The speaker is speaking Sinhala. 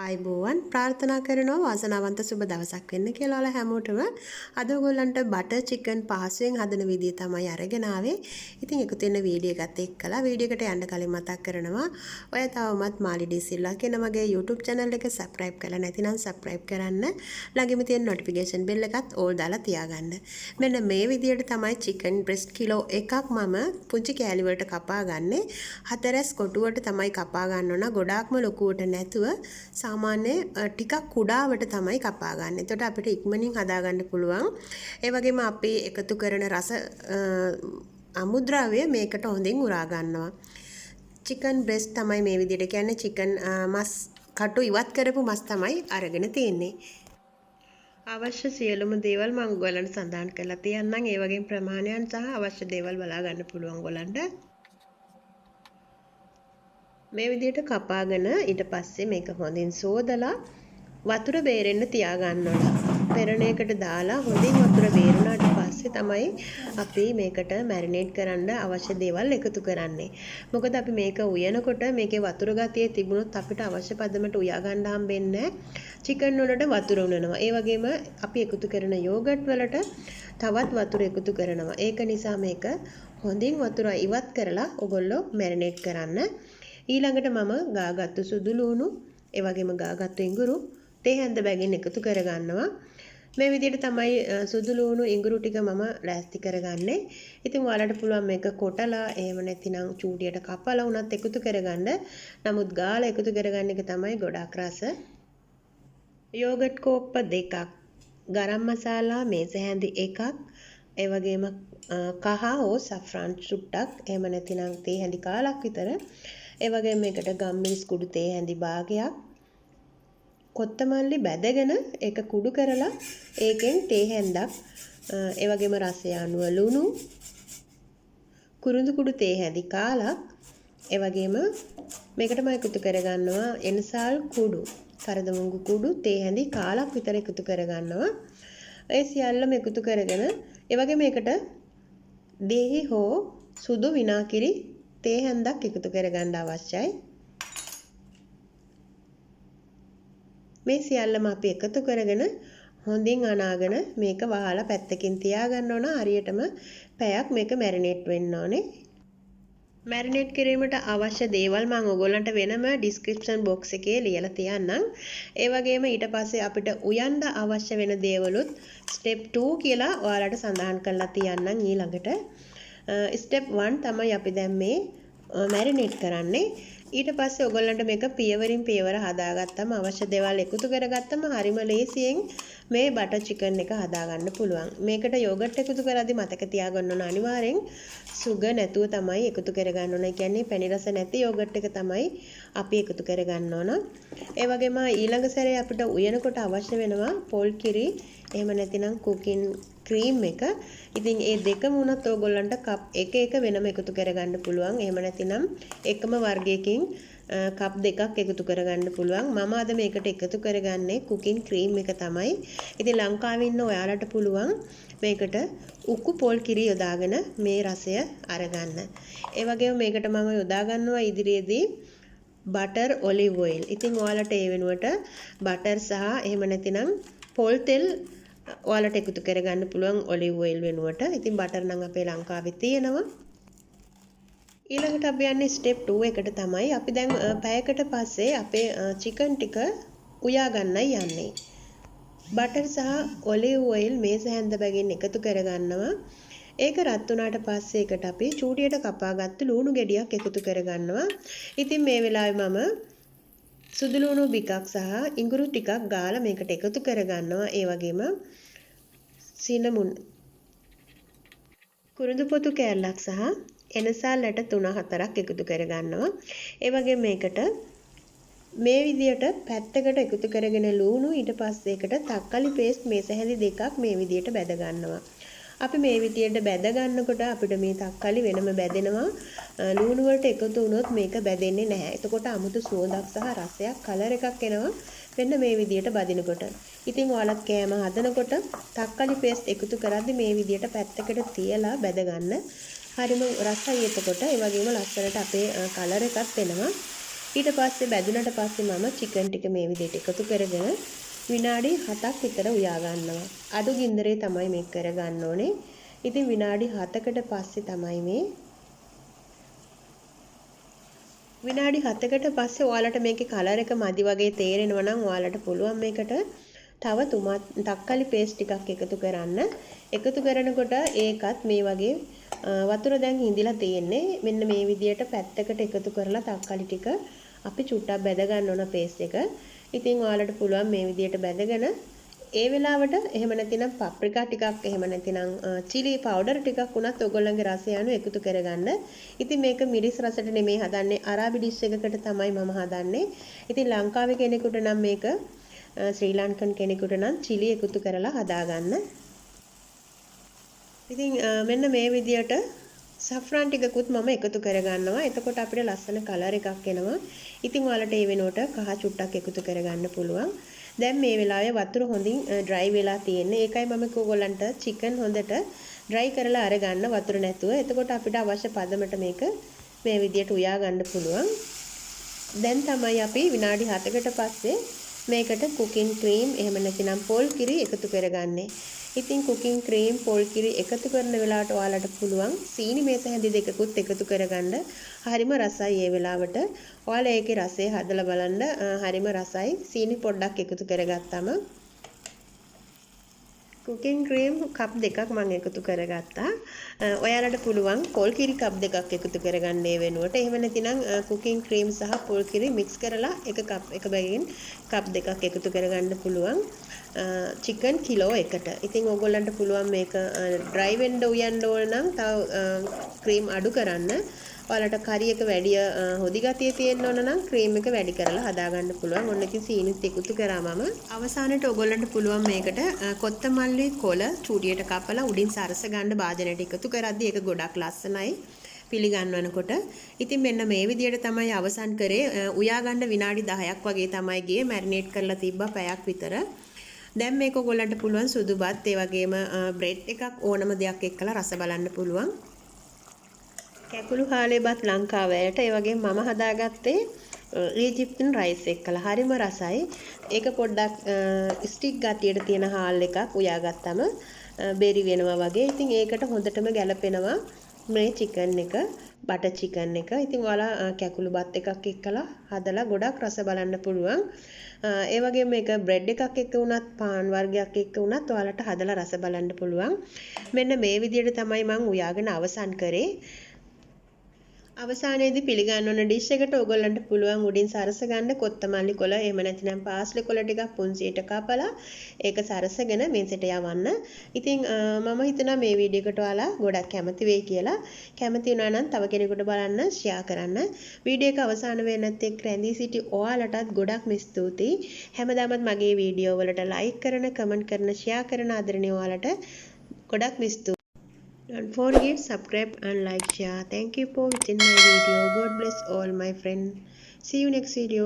ආයිබෝවන් ප්‍රාර්ථනා කරනවා වාසනාවන්ත සුබ දවසක් වෙන්න කියලා ඔයාලා හැමෝටම අද ඔයගොල්ලන්ට බටර් චිකන් පහසුවෙන් හදන විදිය තමයි අරගෙන ආවේ. ඉතින් එකතු වෙන වීඩියෝ එකත් එක්කලා වීඩියෝ එකට යන්න කලින් මතක් කරනවා ඔයා තවමත් Maleedesilva කියන මගේ YouTube channel එක subscribe කරලා නැතිනම් subscribe කරන්න. ළඟින් තියෙන notification bell එකත් all දාලා තියාගන්න. මෙන්න මේ විදියට තමයි chicken breast කිලෝ එකක් මම පුංචි කෑලි වලට කපා ගන්නෙ. හතරස් කොටුවට තමයි කපා ගන්න ඕන. ගොඩාක්ම ලොකුවට නැතුව සාමාන්‍ය ටිකක් කුඩාවට තමයි කපා ගන්න. එතකොට අපිට ඉක්මනින් හදා ගන්න පුළුවන්. ඒ වගේම අපි එකතු කරන රස අමුද්‍රව්‍ය මේකට හොඳින් උරා ගන්නවා. chicken breast තමයි මේ විදිහට කියන්නේ. chicken මස් කටු ඉවත් කරපු මස් තමයි අරගෙන තියෙන්නේ. අවශ්‍ය සියලුම දේවල් මම ඔයගලන්ට සඳහන් කරලා තියන්නම්. ඒ වගේම ප්‍රමාණයන් සහ අවශ්‍ය දේවල් බලා ගන්න පුළුවන් ඔයගලන්ට. මේ විදිහට කපාගෙන ඊට පස්සේ මේක හොඳින් සෝදලා වතුර බේරෙන්න තියා ගන්න ඕන. පෙරණයකට දාලා හොඳින් වතුර බේරුණාට පස්සේ තමයි අපි මේකට මැරිනේට් කරන්න අවශ්‍ය දේවල් එකතු කරන්නේ. මොකද අපි මේක උයනකොට මේකේ වතුර ගතිය තිබුණොත් අපිට අවශ්‍ය පදමට උයා ගන්න හම්බෙන්නේ නැහැ. චිකන් වලට වතුර උනනවා. ඒ වගේම අපි එකතු කරන යෝගට් වලට තවත් වතුර එකතු කරනවා. ඒක නිසා මේක හොඳින් වතුර ඉවත් කරලා ඔයගොල්ලෝ මැරිනේට් කරන්න. ඊළඟට මම ගාගත්තු සුදු ලුණු ඒ වගේම ගාගත්තු ඉඟුරු තේ හැඳ බැගින් එකතු කරගන්නවා. මේ විදිහට තමයි සුදු ලුණු ඉඟුරු ටික මම ලෑස්ති කරගන්නේ. ඉතින් ඔයාලට පුළුවන් මේක කොටලා එහෙම නැතිනම් චූටියට කපලා උනත් එකතු කරගන්න. නමුත් ගාලා එකතු කරගන්න එක තමයි ගොඩාක් රස. යෝගට් කෝප්ප 2ක්, ගරම් මසාලා මේස හැඳි 1ක්, ඒ වගේම කහ හෝ saffron සුට්ටක්, එහෙම නැතිනම් තේ හැඳි කාලක් විතර. ඒ වගේම මේකට ගම්මිරිස් කුඩු තේ හැඳි භාගයක්, කොත්තමල්ලි බැදගෙන ඒක කුඩු කරලා ඒකෙන් තේ හැඳක්, ඒ වගේම රසය අනුව ලුණු, කුරුඳු කුඩු තේ හැඳි කාලක්, ඒ වගේම මේකට මම එකතු කරගන්නවා එනසල් කුඩු, කරදමුංගු කුඩු තේ හැඳි කාලක් විතර එකතු කරගන්නවා. ඒ සියල්ලම එකතු කරගෙන ඒ වගේ මේකට දෙහි හෝ සුදු විනාකිරි තේ හැඳක් එකතු කරගන්න අවශ්‍යයි. මේ සියල්ලම අපි එකතු කරගෙන හොඳින් අනාගෙන මේක වහලා පැත්තකින් තියාගන්න ඕන. හරියටම පැයක් මේක මැරිනේට් වෙන්න ඕනේ. මැරිනේට් කිරීමට අවශ්‍ය දේවල් මම ඔයගොල්ලන්ට වෙනම ඩිස්ක්‍රිප්ෂන් බොක්ස් එකේ ලියලා තියන්නම්. ඒ වගේම ඊට පස්සේ අපිට උයන්න අවශ්‍ය වෙන දේවලුත් ස්ටෙප් 2 කියලා ඔයාලට සඳහන් කරලා තියන්නම් ඊළඟට. ස්ටෙප් 1 තමයි අපි දැන් මේ මැරිනේට් කරන්නේ. ඊට පස්සේ ඔයගොල්ලන්ට මේක පියවරින් පියවර හදාගත්තම අවශ්‍ය දේවල් එකතු කරගත්තම හරිම ලේසියෙන් මේ බටර් චිකන් එක හදාගන්න පුළුවන්. මේකට යෝගට් එකතු කරද්දී මතක තියාගන්න ඕන අනිවාර්යෙන් සුගර් නැතුව තමයි එකතු කරගන්න ඕන. ඒ කියන්නේ පැණි රස නැති යෝගට් එක තමයි අපි එකතු කරගන්න ඕන. ඒ වගේම ඊළඟ සැරේ අපිට උයනකොට අවශ්‍ය වෙනවා පොල් කිරි, එහෙම නැතිනම් කුකින් ක්‍රීම් එක. ඉතින් ඒ දෙකම උනත් ඕගොල්ලන්ට කප් එක වෙනම එකතු කරගන්න පුළුවන්. එහෙම නැතිනම් එකම වර්ගයකින් කප් දෙකක් එකතු කරගන්න පුළුවන්. මම අද මේකට එකතු කරගන්නේ කුකින් ක්‍රීම් එක තමයි. ඉතින් ලංකාවේ ඉන්න ඔයාලට පුළුවන් මේකට උකු පොල් කිරි යොදාගෙන මේ රසය අරගන්න. ඒ වගේම මේකට මම යොදා ගන්නවා ඉදිරියේදී බටර් ඔලිව් ඔයිල්. ඉතින් ඔයාලට ඒ වෙනුවට බටර් සහ එහෙම නැතිනම් පොල් තෙල් ඔයාලට එකතු කරගන්න පුළුවන් ඔලිව් ඔයිල් වෙනුවට. ඉතින් බටර් නම් අපේ ලංකාවේ තියෙනවා. ඊළඟට අපි යන්නේ ස්ටෙප් 2 එකට තමයි. අපි දැන් පැයකට පස්සේ අපේ චිකන් ටික උයා ගන්නයි යන්නේ. බටර් සහ ඔලිව් ඔයිල් මේස හැඳ බැගින් එකතු කරගන්නවා. ඒක රත් වුණාට පස්සේ ඒකට අපි චූටියට කපාගත්තු ලුණු ගෙඩියක් එකතු කරගන්නවා. ඉතින් මේ වෙලාවේ මම සුදු ලුණු බිකක් සහ ඉඟුරු ටිකක් ගාලා මේකට එකතු කරගන්නවා. ඒ වගේම සිනමුන් කුරුඳු පොතු කෑල්ලක් සහ එනසල් ඇට 3-4ක් එකතු කරගන්නවා. ඒ වගේම මේකට මේ විදියට පැත්තකට එකතු කරගෙන ලුණු ඊට පස්සේ ඒකට තක්කලි පේස්ට් මේස හැඳි 2ක් මේ විදියට බැද ගන්නවා. අපි මේ විදියට බැද ගන්නකොට අපිට මේ තක්කලි වෙනම බැදෙනවා. ලුණු වලට එකතු වුණොත් මේක බැදෙන්නේ නැහැ. එතකොට අමුතු සුවඳක් සහ රසයක් කලර් එකක් එනවා. මෙන්න මේ විදියට බදිනකොට. ඉතින් ඔයාලත් කෑම හදනකොට තක්කලි පේස්ට් එකතු කරද්දී මේ විදියට පැත්තකට තියලා බැද ගන්න. හරිම රසයි එතකොට. ඒ වගේම ලස්සනට අපේ කලර් එකක් එනවා. ඊට පස්සේ බැදුනට පස්සේ මම චිකන් ටික මේ විදිහට එකතු කරගෙන විනාඩි 7ක් විතර උයා ගන්නවා. අඩු ගින්දරේ තමයි මේක කරගන්න ඕනේ. ඉතින් විනාඩි 7කට පස්සේ තමයි මේ විනාඩි 7කට පස්සේ ඔයාලට මේකේ කලර් එක මදි වගේ තේරෙනවා නම් ඔයාලට පුළුවන් මේකට තව තක්කාලි පේස්ට් ටිකක් එකතු කරන්න. එකතු කරනකොට ඒකත් මේ වගේ වතුර දැන් හිඳිලා තියෙන්නේ. මෙන්න මේ විදියට පැත්තකට එකතු කරලා තක්කාලි ටික අපි චුට්ටක් බැද ගන්න ඕන පේස්ට් එක. ඉතින් ඔයාලට පුළුවන් මේ විදියට බැදගෙන ඒ වෙලාවට එහෙම නැතිනම් පප්‍රිකා ටිකක් එහෙම නැතිනම් chili powder ටිකක් උනත් ඔයගොල්ලන්ගේ රසය අනුව එකතු කරගන්න. ඉතින් මේක මිරිස් රසට නෙමෙයි හදන්නේ අරාබි ඩිෂ් එකකට තමයි මම හදන්නේ. ඉතින් ලංකාවේ කෙනෙකුට නම් මේක ශ්‍රී ලංකන් කෙනෙකුට නම් chili එකතු කරලා හදාගන්න. ඉතින් මෙන්න මේ විදියට saffron ටිකකුත් මම එකතු කරගන්නවා. එතකොට අපිට ලස්සන කලර් එකක් එනවා. ඉතින් ඔයාලට ඒ වෙනුවට කහ චුට්ටක් එකතු කරගන්න පුළුවන්. දැන් මේ වෙලාවේ වතුර හොඳින් dry වෙලා තියෙන්නේ. ඒකයි මම ඔයගොල්ලන්ට chicken හොඳට dry කරලා අරගන්න වතුර නැතුව. එතකොට අපිට අවශ්‍ය පදමට මේක මේ විදියට උයා ගන්න පුළුවන්. දැන් තමයි අපි විනාඩි 7කට පස්සේ මේකට cooking cream එහෙම නැතිනම් පොල් කිරි එකතු කරගන්නේ. ඉතින් cooking cream පොල් කිරි එකතු කරන වෙලාවට ඔයාලට පුළුවන් සීනි මේස හැඳි දෙකකුත් එකතු කරගන්න. හරිම රසයි ඒ වෙලාවට. ඔයාලා ඒකේ රසය හදලා බලන්න. හරිම රසයි. සීනි පොඩ්ඩක් එකතු කරගත්තම cooking cream කප් දෙකක් මම එකතු කරගත්තා. ඔයාලට පුළුවන් පොල් කිරි කප් දෙකක් එකතු කරගන්න ඒ වෙනුවට. එහෙම නැතිනම් cooking cream සහ පොල් කිරි mix කරලා එක බැගින් කප් දෙකක් එකතු කරගන්න පුළුවන්. chicken කිලෝ එකට. ඉතින් ඕගොල්ලන්ට පුළුවන් මේක dry වෙන්න උයන්න ඕන නම් තව cream අඩු කරන්න. ඔයාලට කරි එක වැඩි හොදි ගතිය තියෙන්න ඕන නම් ක්‍රීම් එක වැඩි කරලා හදා ගන්න පුළුවන්. ඔන්න ඉතින් සීනිත් එකතු කරාමම අවසානයේ ඔයගොල්ලන්ට පුළුවන් මේකට කොත්තමල්ලි කොළ චූටියට කපලා උඩින් සරස ගන්න භාජනයට එකතු කරද්දී ඒක ගොඩක් ලස්සනයි පිළිගන්වනකොට. ඉතින් මෙන්න මේ විදියට තමයි අවසන් කරේ. උයා ගන්න විනාඩි 10ක් වගේ තමයි ගියේ. මැරිනේට් කරලා තිබ්බා පැයක් විතර. දැන් මේක ඔයගොල්ලන්ට පුළුවන් සුදු බත් ඒ වගේම බ්‍රෙඩ් එකක් ඕනම දෙයක් එක්කලා රස බලන්න පුළුවන්. කැකුළු හාලේ බත් ලංකාවයට ඒ වගේ මම හදාගත්තේ ඊජිප්තින් රයිස් එක්කලා හරිම රසයි. ඒක පොඩ්ඩක් ස්ටික් ගතියට තියෙන හාල් එකක් උයාගත්තම බෙරි වෙනවා වගේ. ඉතින් ඒකට හොඳටම ගැලපෙනවා මේ චිකන් එක, බටර් චිකන් එක. ඉතින් ඔයාලා කැකුළු බත් එකක් එක්කලා හදලා ගොඩක් රස බලන්න පුළුවන්. ඒ වගේම මේක බ්‍රෙඩ් එකක් එක්ක වුණත් පාන් වර්ගයක් එක්ක වුණත් ඔයාලට හදලා රස බලන්න පුළුවන්. මෙන්න මේ විදිහට තමයි මම උයාගෙන අවසන් කරේ. අවසානයේදී පිළිගන්න ඕන ඩිෂ් එකට ඔයගොල්ලන්ට පුළුවන් උඩින් සරස ගන්න කොත්තමල්ලි කොළ එහෙම නැත්නම් පාස්ලි කොළ ටිකක් පුංචියට කපලා ඒක සරසගෙන මේසෙට යවන්න. ඉතින් මම හිතනවා මේ වීඩියෝ එකට ඔයාලා ගොඩක් කැමති වෙයි කියලා. කැමති වුණා නම් තව කෙනෙකුට බලන්න ෂෙයා කරන්න. වීඩියෝ එක අවසාන වෙන්නත් එක්ක රැඳී සිටි ඔයාලටත් ගොඩක්ම ස්තුතියි. හැමදාමත් මගේ වීඩියෝ වලට ලයික් කරන, කමෙන්ට් කරන, ෂෙයා කරන ආදරණීය ඔයාලට ගොඩක්ම ස්තුතියි. Don't forget subscribe and like share. Thank you for watching my video. God bless all my friends. See you next video.